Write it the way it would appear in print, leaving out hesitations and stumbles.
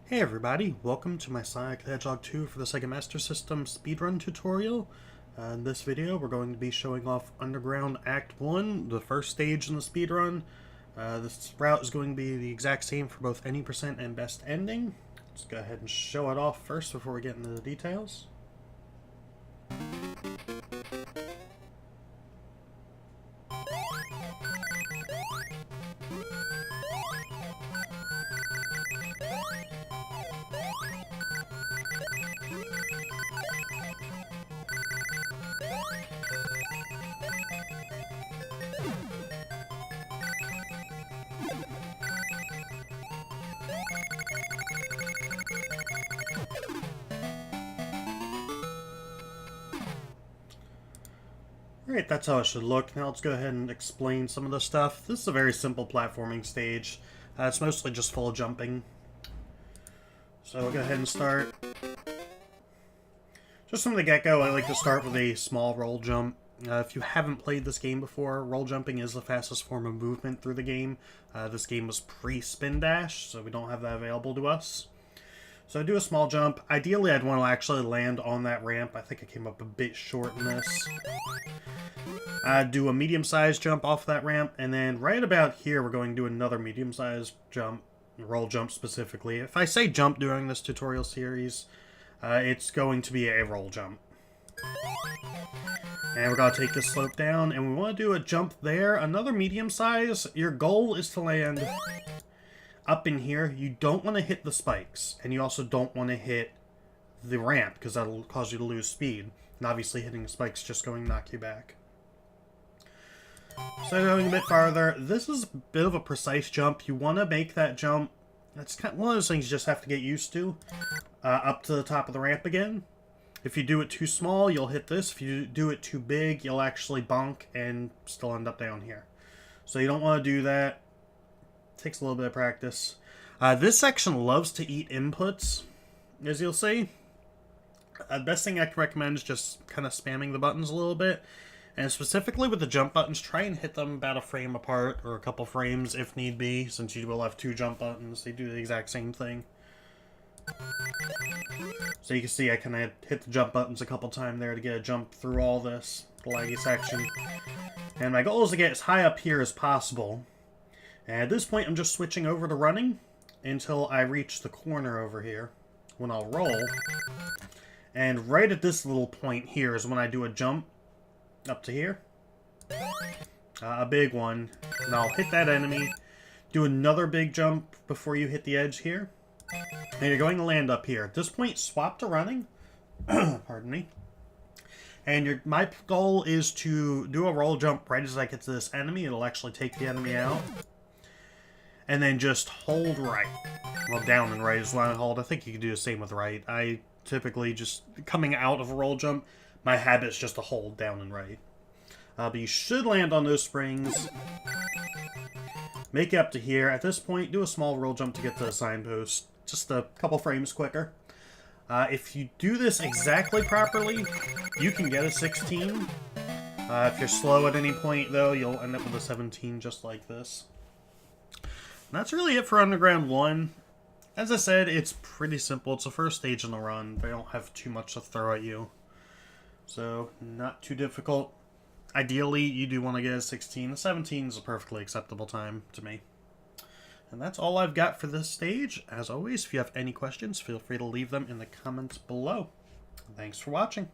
Hey everybody, welcome to my Sonic the Hedgehog 2 for the Sega Master System speedrun tutorial. In this video we're going to be showing off Underground Act 1, the first stage in the speedrun. This route is going to be the exact same for both any percent and best ending. Let's go ahead and show it off first before we get into the details. Alright, that's how it should look. Now let's go ahead and explain some of the stuff. This is a very simple platforming stage. It's mostly just full of jumping. So we'll go ahead and start. Just from the get-go, I like to start with a small roll jump. If you haven't played this game before, roll jumping is the fastest form of movement through the game. This game was pre-spin dash, so we don't have that available to us. So I do a small jump. Ideally, I'd want to actually land on that ramp. I think I came up a bit short in this. I do a medium-sized jump off that ramp, and then right about here, we're going to do another medium-sized jump, roll jump specifically. If I say jump during this tutorial series, it's going to be a roll jump. And we're going to take this slope down, and we want to do a jump there. Another medium size. Your goal is to land up in here. You don't want to hit the spikes, and you also don't want to hit the ramp, because that'll cause you to lose speed. And obviously hitting the spikes is just going to knock you back. So going a bit farther, this is a bit of a precise jump. You want to make that jump. That's kind of one of those things you just have to get used to. Up to the top of the ramp again. If you do it too small, you'll hit this. If you do it too big, you'll actually bonk and still end up down here. So you don't want to do that. It takes a little bit of practice. This section loves to eat inputs, as you'll see. The best thing I can recommend is just kind of spamming the buttons a little bit. And specifically with the jump buttons, try and hit them about a frame apart, or a couple frames if need be, since you will have two jump buttons. They do the exact same thing. So you can see I kind of hit the jump buttons a couple times there to get a jump through all this laggy section. And my goal is to get as high up here as possible. And at this point, I'm just switching over to running until I reach the corner over here, when I'll roll. And right at this little point here is when I do a jump up to here. A big one. And I'll hit that enemy. Do another big jump before you hit the edge here. And you're going to land up here. At this point, swap to running. Pardon me. And my goal is to do a roll jump right as I get to this enemy. It'll actually take the enemy out. And then just hold right. Well, down and right is what I hold. I think you can do the same with right. I typically just, coming out of a roll jump, my habit is just to hold down and right. But you should land on those springs. Make it up to here. At this point, do a small roll jump to get to the signpost. Just a couple frames quicker. If you do this exactly properly, you can get a 16. If you're slow at any point, though, you'll end up with a 17 just like this. And that's really it for Underground 1. As I said, it's pretty simple. It's the first stage in the run. They don't have too much to throw at you. So, not too difficult. Ideally, you do want to get a 16. A 17 is a perfectly acceptable time to me. And that's all I've got for this stage. As always, if you have any questions, feel free to leave them in the comments below. Thanks for watching.